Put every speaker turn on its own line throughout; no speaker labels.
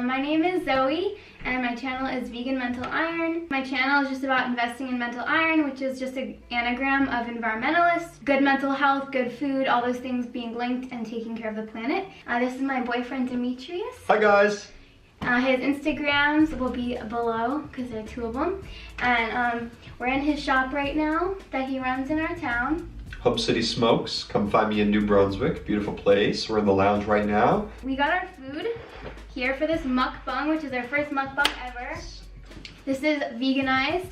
My name is Zoe and my channel is Vegan Mental Iron. My channel is just about investing in mental iron, which is just an anagram of environmentalist, good mental health, good food, all those things being linked and taking care of the planet. This is my boyfriend Dimitri.
Hi guys!
His Instagrams will be below because there are two of them. And we're in his shop right now that he runs in our town.
Hub City Smokes. Come find me in New Brunswick. Beautiful place. We're in the lounge right now.
We got our food here for this mukbang, which is our first mukbang ever. This is veganized.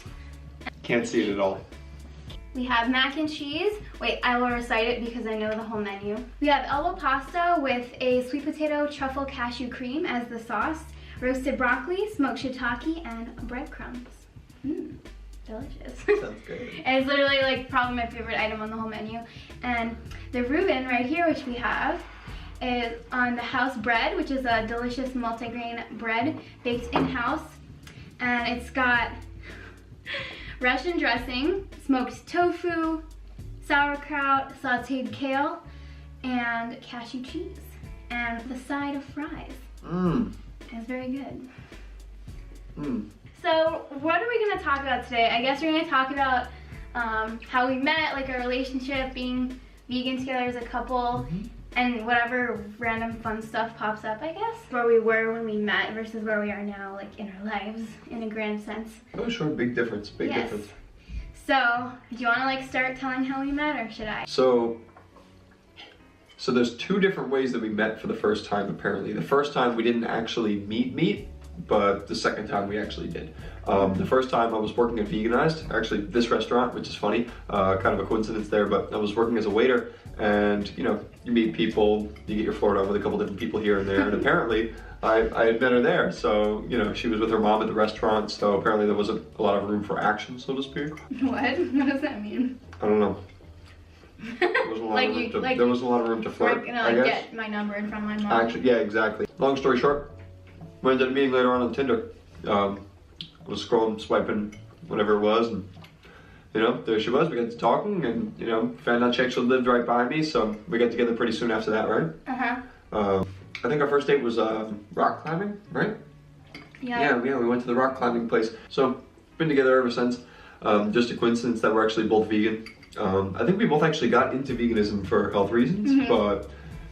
Can't see it at all.
We have Mackin Cheese. Wait, I will recite it because I know the whole menu. We have elbow pasta with a sweet potato truffle cashew cream as the sauce, roasted broccoli, smoked shiitake, and breadcrumbs. Delicious.
Sounds good.
And it's literally like probably my favorite item on the whole menu. And the Reuben right here, which we have, is on the house bread, which is a delicious multigrain bread baked in-house. And it's got Russian dressing, smoked tofu, sauerkraut, sauteed kale, and cashew cheese. And the side of fries. It's very good. So what are we going to talk about today? I guess we're going to talk about how we met, like our relationship, being vegan together as a couple, and whatever random fun stuff pops up, I guess. Where we were when we met versus where we are now, like in our lives, in a grand sense.
Oh sure, big difference, big difference.
So, do you want to like start telling how we met, or should I?
So there's two different ways that we met for the first time apparently. The first time we didn't actually meet, but the second time we actually did. The first time I was working at Veganized, actually this restaurant, which is funny, kind of a coincidence there, but I was working as a waiter, and you know, you meet people, you get your floor on with a couple different people here and there, and apparently I had met her there, so you know, she was with her mom at the restaurant, so apparently there wasn't a lot of room for action, so to speak.
What? What does that mean?
I don't know. There wasn't a lot of room to flirt,
I guess. Get my number in front of my mom.
Actually, yeah, exactly. Long story short, we ended up meeting later on Tinder. I was scrolling, swiping, whatever it was, and you know, there she was. We got to talking, and you know, found out she actually lived right by me, so we got together pretty soon after that, right? I think our first date was rock climbing, right? Yeah, we went to the rock climbing place. So been together ever since. Just a coincidence that we're actually both vegan. I think we both actually got into veganism for health reasons, but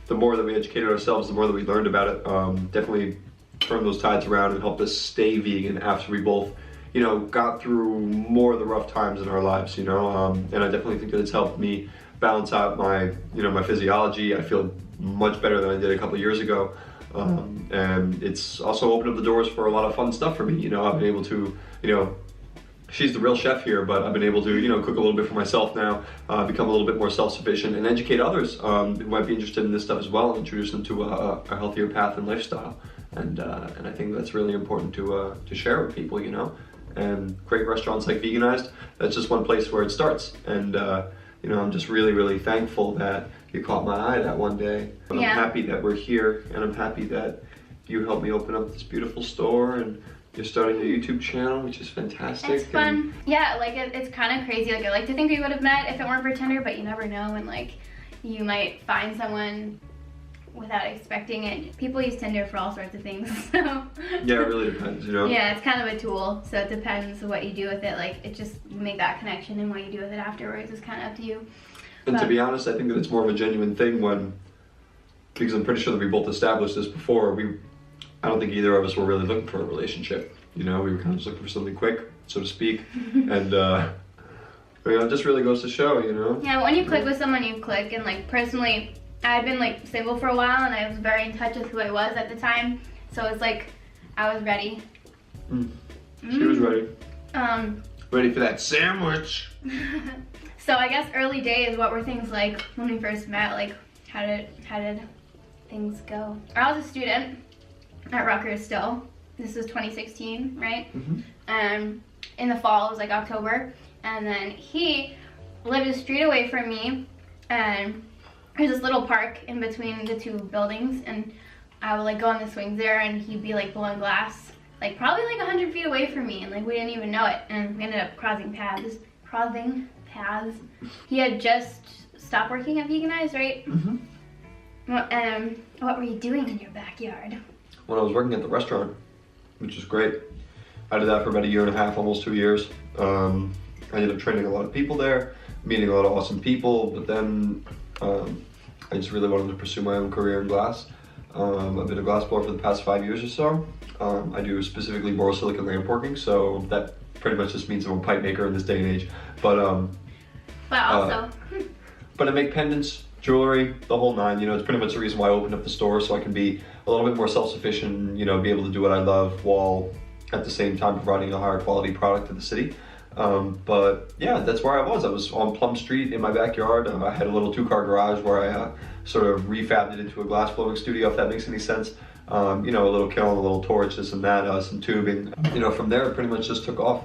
the more that we educated ourselves, the more that we learned about it, definitely turned those tides around and helped us stay vegan after we both, you know, got through more of the rough times in our lives, you know, and I definitely think that it's helped me balance out my, you know, my physiology. I feel much better than I did a couple of years ago, and it's also opened up the doors for a lot of fun stuff for me, you know. I've been able to, you know, she's the real chef here, but I've been able to, you know, cook a little bit for myself now, become a little bit more self-sufficient, and educate others who might be interested in this stuff as well, and introduce them to a healthier path and lifestyle. And I think that's really important to share with people, you know. And great restaurants like Veganized, that's just one place where it starts. And you know, I'm just really, really thankful that you caught my eye that one day. And I'm happy that we're here, and I'm happy that you helped me open up this beautiful store, and you're starting a YouTube channel, which is fantastic.
It's fun. Yeah, like it's kind of crazy. Like I like to think we would have met if it weren't for Tinder, but you never know, and like you might find someone without expecting it. People use Tinder for all sorts of things, so.
Yeah, it really depends, you know?
Yeah, it's kind of a tool, so it depends what you do with it. Like, it just, you make that connection, and what you do with it afterwards is kind of up to you.
And to be honest, I think that it's more of a genuine thing when, because I'm pretty sure that we both established this before, I don't think either of us were really looking for a relationship. You know, we were kind of just looking for something quick, so to speak, and you know, it just really goes to show, you know? Yeah,
when you click with someone, you click, and like, personally, I had been like single for a while, and I was very in touch with who I was at the time, so it's like I was ready. She was ready.
Ready for that sandwich.
So I guess early days, what were things like when we first met? Like how did things go? I was a student at Rutgers still. This was 2016, right? In the fall, it was like October, and then he lived a street away from me, and there's this little park in between the two buildings, and I would like go on the swings there, and he'd be like blowing glass, like probably like 100 feet away from me, and like we didn't even know it, and we ended up crossing paths. He had just stopped working at Veganized, right? What were you doing in your backyard?
when I was working at the restaurant, which was great. I did that for about 1.5 years, almost 2 years. I ended up training a lot of people there, meeting a lot of awesome people, but then I just really wanted to pursue my own career in glass. I've been a glass blower for the past 5 years or so. I do specifically borosilicate lamp working, so that pretty much just means I'm a pipe maker in this day and age. But
also.
But I make pendants, jewelry, the whole nine. You know, it's pretty much the reason why I opened up the store, so I can be a little bit more self-sufficient, you know, be able to do what I love while at the same time providing a higher quality product to the city. But yeah, that's where I was. I was on Plum Street in my backyard. I had a little 2-car garage where I sort of refabbed it into a glass blowing studio, if that makes any sense. You know, a little kiln, a little torch, this and that, some tubing. You know, from there it pretty much just took off.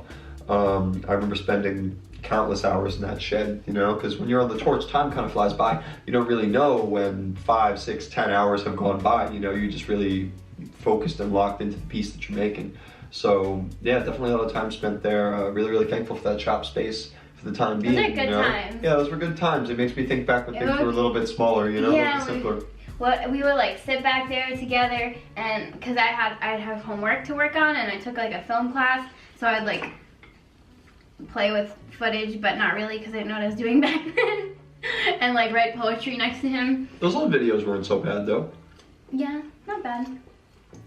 I remember spending countless hours in that shed, you know, because when you're on the torch, time kind of flies by. You don't really know when 5, 6, 10 hours have gone by. You know, you're just really focused and locked into the piece that you're making. So yeah, definitely a lot of time spent there. Really, really thankful for that shop space for the time being.
Those are good
you know?
times.
Yeah, those were good times. It makes me think back when things were a little bit smaller, you know,
yeah,
simpler.
We would like sit back there together, and because I'd have homework to work on, and I took like a film class, so I'd like play with footage, but not really, because I didn't know what I was doing back then, and like write poetry next to him.
Those old videos weren't so bad though.
Yeah, not bad.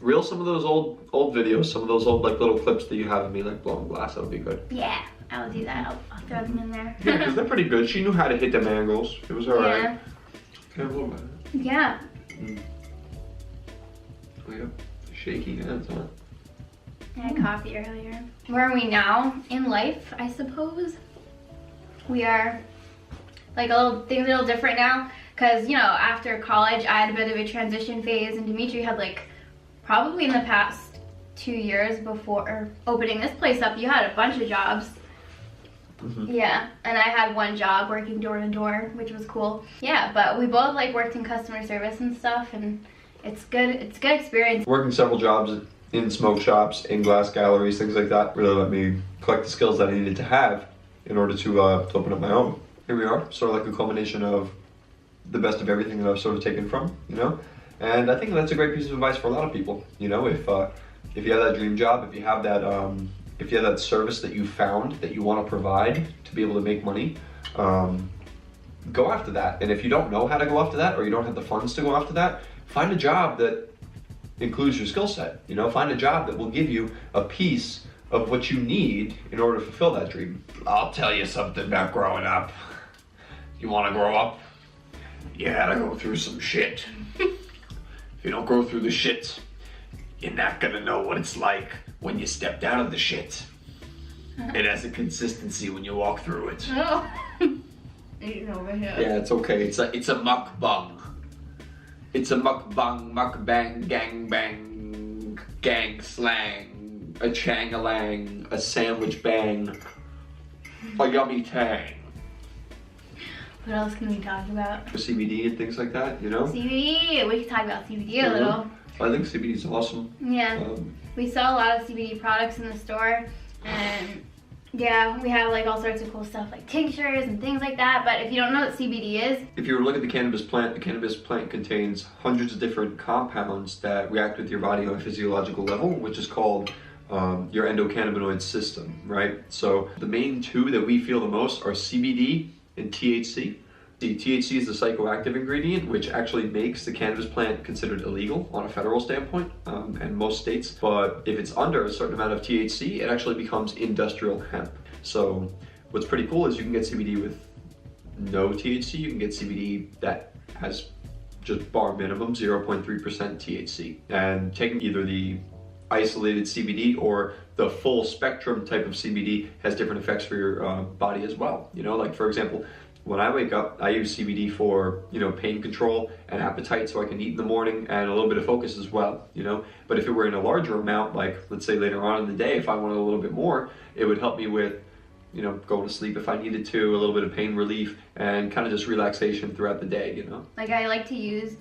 Reel some of those old videos, some of those old like little clips that you have of me like blowing glass. That'll be good.
Yeah, I'll do that. I'll throw them in there.
Yeah, because they're pretty good. She knew how to hit them angles. It was alright.
Yeah.
Can I blow by that?
Yeah.
Oh yeah, shaky hands, huh?
I had coffee earlier. Where are we now in life, I suppose? We are like things are a little different now, because you know, after college I had a bit of a transition phase, and Dimitri had like probably in the past 2 years before opening this place up, you had a bunch of jobs. Yeah, and I had one job working door to door, which was cool. Yeah, but we both like worked in customer service and stuff, and it's good. It's a good experience.
Working several jobs in smoke shops, in glass galleries, things like that really let me collect the skills that I needed to have in order to open up my own. Here we are, sort of like a culmination of the best of everything that I've sort of taken from, you know. And I think that's a great piece of advice for a lot of people. You know, if you have that dream job, if you have that service that you found that you want to provide to be able to make money, go after that. And if you don't know how to go after that, or you don't have the funds to go after that, find a job that includes your skill set. You know, find a job that will give you a piece of what you need in order to fulfill that dream. I'll tell you something about growing up. You want to grow up? You gotta go through some shit. If you don't go through the shit, you're not gonna know what it's like when you stepped out of the shit. It has a consistency when you walk through it.
Oh. Eating over here.
Yeah, it's okay. It's a mukbang. It's a mukbang, mukbang, gangbang, gang slang, a chang-a-lang, a sandwich bang, a yummy tang.
What else can we talk about?
CBD and things like that, you know?
CBD, we can talk about CBD a little.
I think CBD is awesome.
Yeah, we sell a lot of CBD products in the store, and yeah, we have like all sorts of cool stuff like tinctures and things like that. But if you don't know what CBD is, if you were to look at the cannabis plant contains hundreds of different compounds that react with your body on a physiological level, which is called your endocannabinoid system, right? So the main two that we feel the most are CBD and THC. The THC is the psychoactive ingredient, which actually makes the cannabis plant considered illegal on a federal standpoint in most states. But if it's under a certain amount of THC, it actually becomes industrial hemp. So what's pretty cool is you can get CBD with no THC. You can get CBD that has just bar minimum 0.3% THC. And taking either the isolated CBD or the full spectrum type of CBD has different effects for your body as well. You know, like for example, when I wake up, I use CBD for, you know, pain control and appetite, so I can eat in the morning, and a little bit of focus as well, you know. But if it were in a larger amount, like let's say later on in the day, if I wanted a little bit more, it would help me with, you know, going to sleep if I needed to, a little bit of pain relief, and kind of just relaxation throughout the day, you know. Like I like to use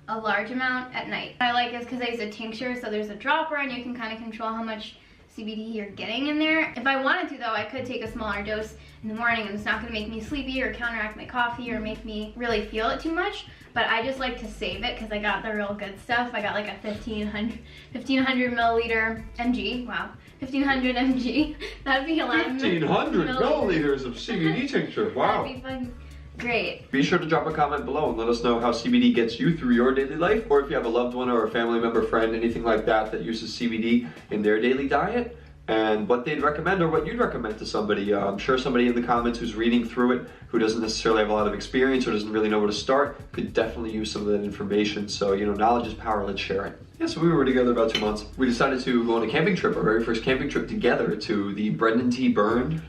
a large amount at night. I like it because there's a tincture, so there's a dropper, and you can kind of control how much CBD you're getting in there. If I wanted to though, I could take a smaller dose in the morning and it's not gonna make me sleepy or counteract my coffee or make me really feel it too much. But I just like to save it because I got the real good stuff. I got like a 1500 milliliter mg. Wow, 1500 mg. That'd be a lot.
1500 milliliters of CBD tincture. Wow.
That'd be fun. Great.
Be sure to drop a comment below and let us know how CBD gets you through your daily life, or if you have a loved one or a family member, friend, anything like that that uses CBD in their daily diet, and what they'd recommend or what you'd recommend to somebody. I'm sure somebody in the comments who's reading through it, who doesn't necessarily have a lot of experience or doesn't really know where to start, could definitely use some of that information. So, you know, knowledge is power, let's share it. Yeah, so we were together about 2 months. We decided to go on a camping trip, our very first camping trip together, to the Brendan T. Byrne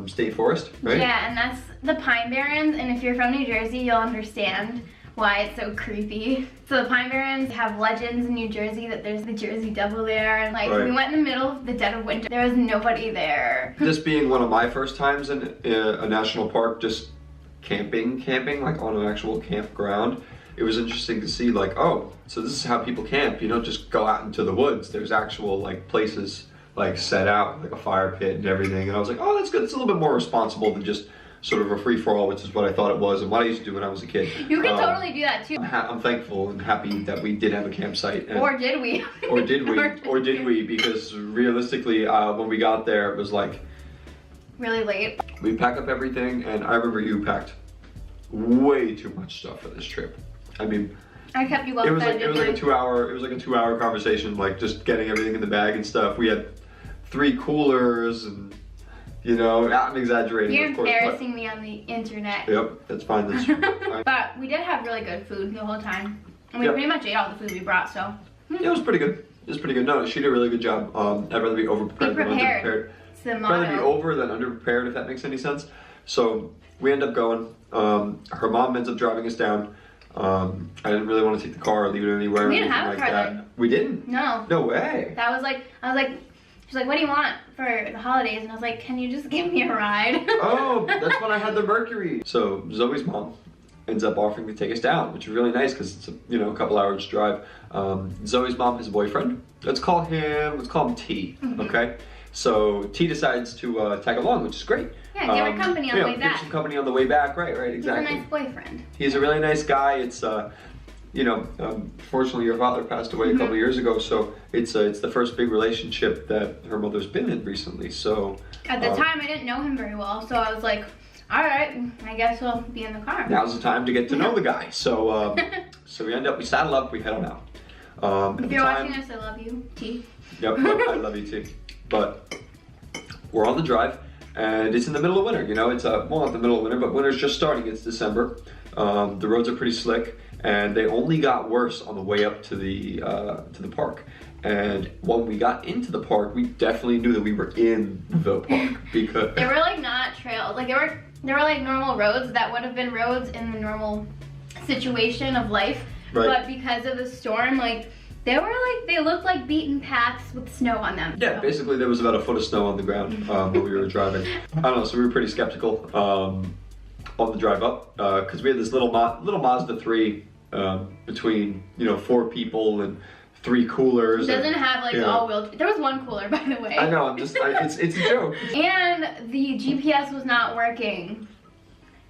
State Forest, right?
Yeah, and that's the Pine Barrens, and if you're from New Jersey, you'll understand why it's so creepy. So the Pine Barrens have legends in New Jersey that there's the Jersey Devil there, and like we went in the middle of the dead of winter. There was nobody there.
This being one of my first times in a national park, just camping like on an actual campground, it was interesting to see like, oh, so this is how people camp. You don't just go out into the woods. There's actual like places like set out, like a fire pit and everything. And I was like, oh, that's good. It's a little bit more responsible than just sort of a free-for-all, which is what I thought it was and what I used to do when I was a kid.
You can totally do that too.
I'm thankful and happy that we did have a campsite. And,
or did we?
Or did we? Or did we? Because realistically, when we got there, it was like
really late.
We packed up everything, and I remember you packed way too much stuff for this trip. I mean,
I kept you well fed.
It was like a 2-hour conversation, like just getting everything in the bag and stuff. We had 3 coolers and, you know, I'm exaggerating.
You're
of course,
embarrassing me on the internet.
Yep, that's fine. That's
but we did have really good food the whole time. And we pretty much ate all the food we brought, so.
Yeah, it was pretty good. It was pretty good. No, she did a really good job. I'd rather be over-prepared than under-prepared.
It's the motto.
I'd rather be over than under-prepared, if that makes any sense. So we end up going. Her mom ends up driving us down. I didn't really want to take the car or leave it anywhere.
We didn't have a car then.
We didn't?
No.
No way.
That was like, she's like, what do you want for the holidays? And I was like, can you just give me a ride?
Oh, that's when I had the Mercury. So Zoe's mom ends up offering to take us down, which is really nice because it's a couple hours drive. Zoe's mom has a boyfriend. Let's call him T, okay? So T decides to tag along, which is great.
Yeah, give her company on the way back.
Give some company on the way back, right, exactly.
He's a nice boyfriend.
He's a really nice guy. It's, fortunately your father passed away a couple years ago, so it's the first big relationship that her mother's been in recently, so.
At the time, I didn't know him very well, so I was like, all right, I guess we'll be in the car.
Now's the time to get to know the guy. So, so we saddle up, we head on out.
If you're watching this, I love you, T.
Yep, I love you, T. But we're on the drive, and it's in the middle of winter. You know, it's well, not the middle of winter, but winter's just starting. It's December. The roads are pretty slick, and they only got worse on the way up to the park. And when we got into the park, we definitely knew that we were in the park because
they were like not trails. Like they were like normal roads that would have been roads in the normal situation of life. Right. But because of the storm, like they looked like beaten paths with snow on them.
Yeah,
so.
Basically there was about a foot of snow on the ground when we were driving. I don't know, so we were pretty skeptical on the drive up because we had this little Mazda 3 between 4 people and 3 coolers.
It doesn't have like all-wheel. There was 1 cooler, by the way.
I know. It's a joke.
And the GPS was not working.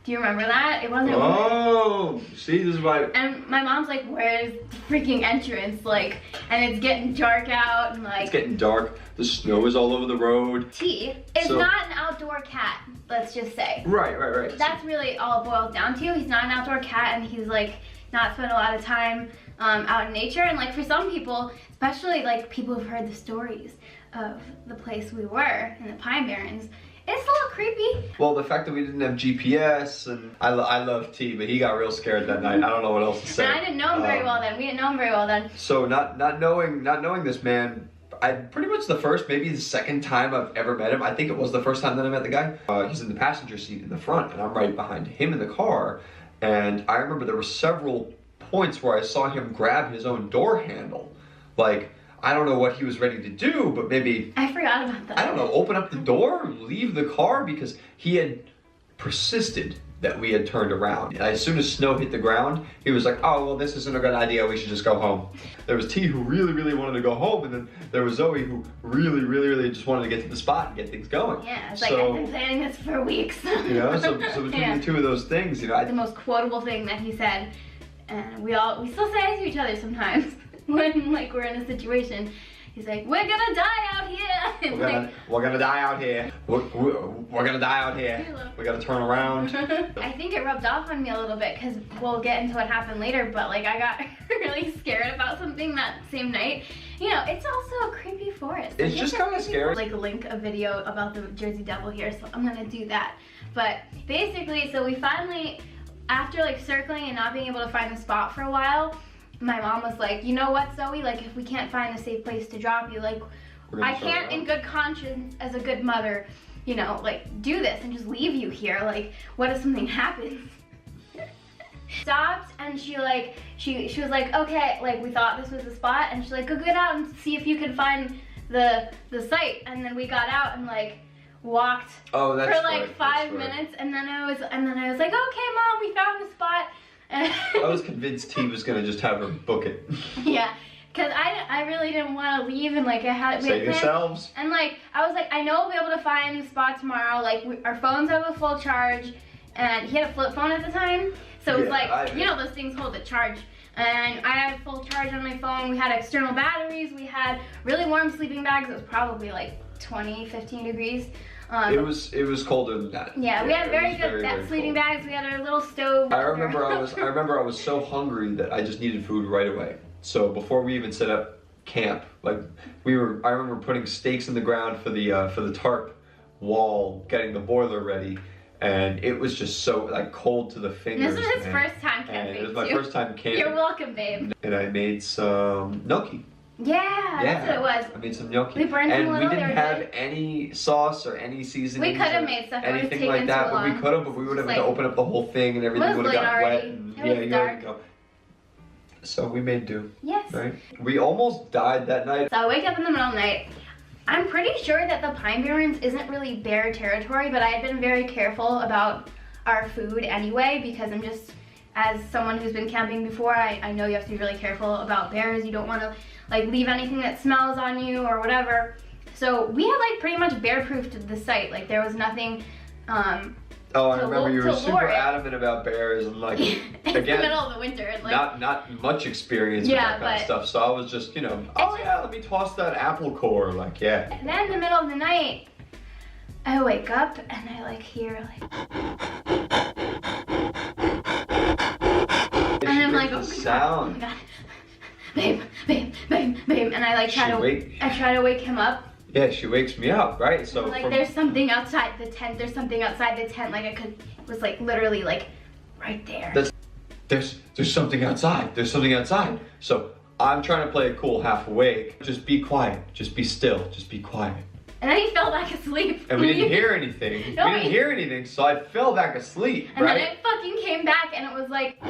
Do you remember that? It wasn't.
Oh, see, this is why.
And my mom's like, "Where's the freaking entrance?" Like, and it's getting dark out, and like.
It's getting dark. The snow is all over the road.
T is not an outdoor cat. Let's just say.
Right.
That's really all it boils down to. He's not an outdoor cat, and he's like not spent a lot of time out in nature. And like for some people, especially like people who've heard the stories of the place we were in the Pine Barrens. It's a little creepy.
Well, the fact that we didn't have GPS, and I love T, but he got real scared that night. I don't know what else to say.
And I didn't know him very well then. We didn't know him very well then.
So not knowing this man, I pretty much the first, maybe the second time I've ever met him. I think it was the first time that I met the guy. He's in the passenger seat in the front, and I'm right behind him in the car. And I remember there were several points where I saw him grab his own door handle, like. I don't know what he was ready to do, but maybe...
I forgot about that.
I don't know, open up the door, leave the car, because he had persisted that we had turned around. As soon as snow hit the ground, he was like, oh, well, this isn't a good idea, we should just go home. There was T who really, really wanted to go home, and then there was Zoe who really, really, really just wanted to get to the spot and get things going.
Yeah, it's like, I've been planning this for weeks.
You know, so between the two of those things, you know.
The most quotable thing that he said, and we still say it to each other sometimes when like we're in a situation. He's like, we're gonna die out here.
We're gonna die out here. We're gonna die out here. We gotta turn around.
I think it rubbed off on me a little bit because we'll get into what happened later, but like I got really scared about something that same night. You know, it's also a creepy forest.
It's just kind of scary.
Like link a video about the Jersey Devil here, so I'm gonna do that. But basically, so we finally, after like circling and not being able to find the spot for a while, my mom was like, you know what, Zoe, like if we can't find a safe place to drop you, like I can't in good conscience as a good mother, you know, like do this and just leave you here. Like what if something happens? Stopped and she was like, okay, like we thought this was the spot, and she's like, go get out and see if you can find the site. And then we got out and like walked for like 5 minutes, and then I was like, okay, Mom, we found the spot.
I was convinced T was gonna just have her book it.
Yeah, cause I really didn't want to leave, and like I had
save yourselves.
And like I was like, I know we'll be able to find the spot tomorrow. Like our phones have a full charge, and he had a flip phone at the time, so it was like you know those things hold the charge. And I had full charge on my phone. We had external batteries. We had really warm sleeping bags. It was probably like 15 degrees.
It was colder than that.
Yeah, we had very good sleeping bags. We had our little stove.
I remember I was so hungry that I just needed food right away. So before we even set up camp, like I remember putting stakes in the ground for the tarp wall, getting the boiler ready, and it was just so like cold to the fingers.
This was his first time camping.
It was my first time camping.
You're welcome, babe.
And I made some gnocchi.
Yeah, that's what it was.
I made some gnocchi.
We burned some
and we didn't have any sauce or any seasoning.
We could have made stuff.
Anything like that, but we could have, but we would have had to open up the whole thing and everything would have gotten wet. And,
yeah, you
go. So we made do.
Yes.
Right? We almost died that night.
So I wake up in the middle of the night. I'm pretty sure that the Pine Barrens isn't really bear territory, but I had been very careful about our food anyway, because I'm just, as someone who's been camping before, I know you have to be really careful about bears. You don't want to like leave anything that smells on you or whatever. So we had like pretty much bear-proofed the site. Like there was nothing.
Oh, I remember you were super adamant about bears, and like
it's the middle of the winter. And, like,
not much experience with that kind of stuff. So I was just, you know, oh yeah, let me toss that apple core, like yeah.
And then in the middle of the night, I wake up and I like hear like, and I'm like, oh my god. Babe, and I like try to wake him up.
Yeah, she wakes me up, right? So
like there's something outside the tent. There's something outside the tent. Like it was like literally like right there.
There's something outside. There's something outside. So I'm trying to play it cool, half awake. Just be quiet. Just be still. Just be quiet.
And then he fell back asleep.
And we didn't hear anything.
No,
we didn't hear anything, so I fell back asleep,
and then it fucking came back, and it was like.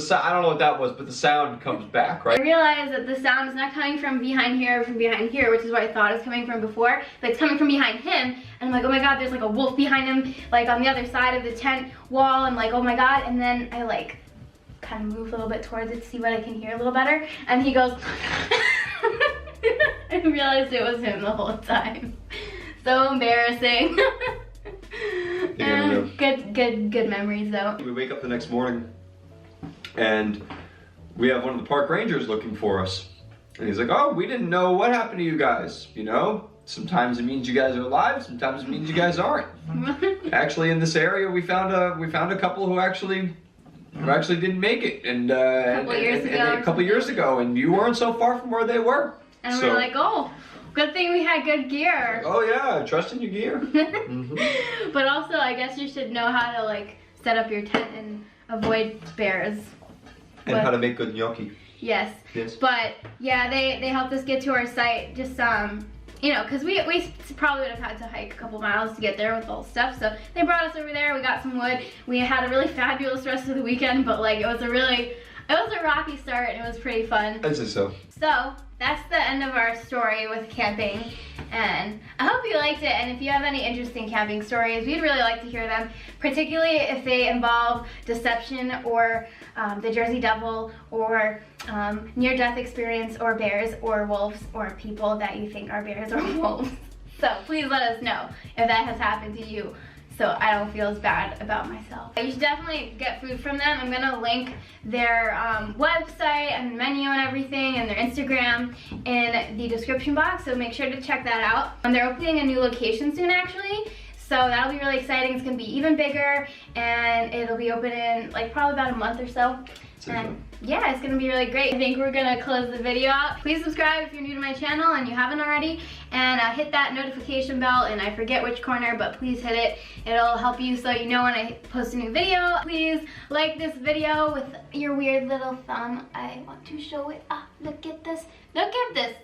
So I don't know what that was, but the sound comes back, right?
I realized that the sound is not coming from behind here or from behind here, which is what I thought it was coming from before, but it's coming from behind him, and I'm like, oh my god, there's like a wolf behind him, like on the other side of the tent wall, and like, oh my god, and then I like kind of move a little bit towards it to see what I can hear a little better, and he goes, I realized it was him the whole time. So embarrassing.
Yeah,
good memories though.
We wake up the next morning, and we have one of the park rangers looking for us. And he's like, oh, we didn't know what happened to you guys, you know? Sometimes it means you guys are alive, sometimes it means you guys aren't. Actually, in this area, we found a couple who actually didn't make it, and a couple years ago, and you weren't so far from where they were.
And we're like, oh, good thing we had good gear.
Oh yeah, trust in your gear. Mm-hmm.
But also, I guess you should know how to like set up your tent and avoid bears.
And how to make good gnocchi.
Yes. But yeah, they helped us get to our site. Just you know, because we probably would have had to hike a couple miles to get there with all the stuff. So they brought us over there. We got some wood. We had a really fabulous rest of the weekend, but like it was a rocky start, and it was pretty fun.
I'd say so.
So that's the end of our story with camping. And I hope you liked it, and if you have any interesting camping stories, we'd really like to hear them, particularly if they involve deception or the Jersey Devil or near-death experience or bears or wolves or people that you think are bears or wolves. So please let us know if that has happened to you, so I don't feel as bad about myself. You should definitely get food from them. I'm gonna link their website and menu and everything and their Instagram in the description box, so make sure to check that out. And they're opening a new location soon actually, so that'll be really exciting. It's gonna be even bigger and it'll be open in like probably about a month or so. And yeah, it's gonna be really great. I think we're gonna close the video out. Please subscribe if you're new to my channel and you haven't already, and hit that notification bell, and I forget which corner, but please hit it. It'll help you so you know when I post a new video. Please like this video with your weird little thumb. I want to show it. Look at this. Look at this.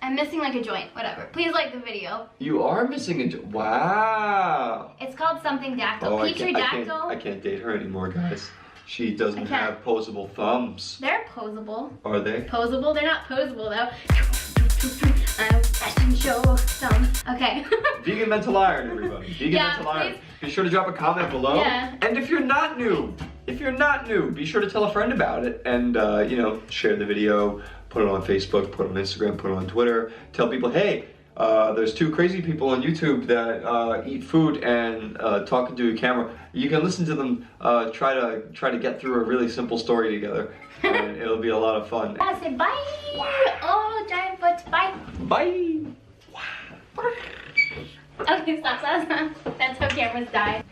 I'm missing like a joint, whatever. Please like the video.
You are missing a joint. Wow.
It's called something dactyl.
Oh,
Petri dactyl.
I can't date her anymore, guys. She doesn't have posable thumbs.
They're posable.
Are they?
Posable? They're not posable though. Fashion show some. Okay.
Vegan Mental Iron, everybody. Vegan Mental Iron. Be sure to drop a comment below.
Yeah.
And if you're not new, be sure to tell a friend about it and you know, share the video, put it on Facebook, put it on Instagram, put it on Twitter. Tell people, hey, there's two crazy people on YouTube that eat food and talking to a camera. You can listen to them try to get through a really simple story together, and it'll be a lot of fun.
I say bye. Oh, giant foot. Bye.
Bye.
Okay, stop. That's how cameras die.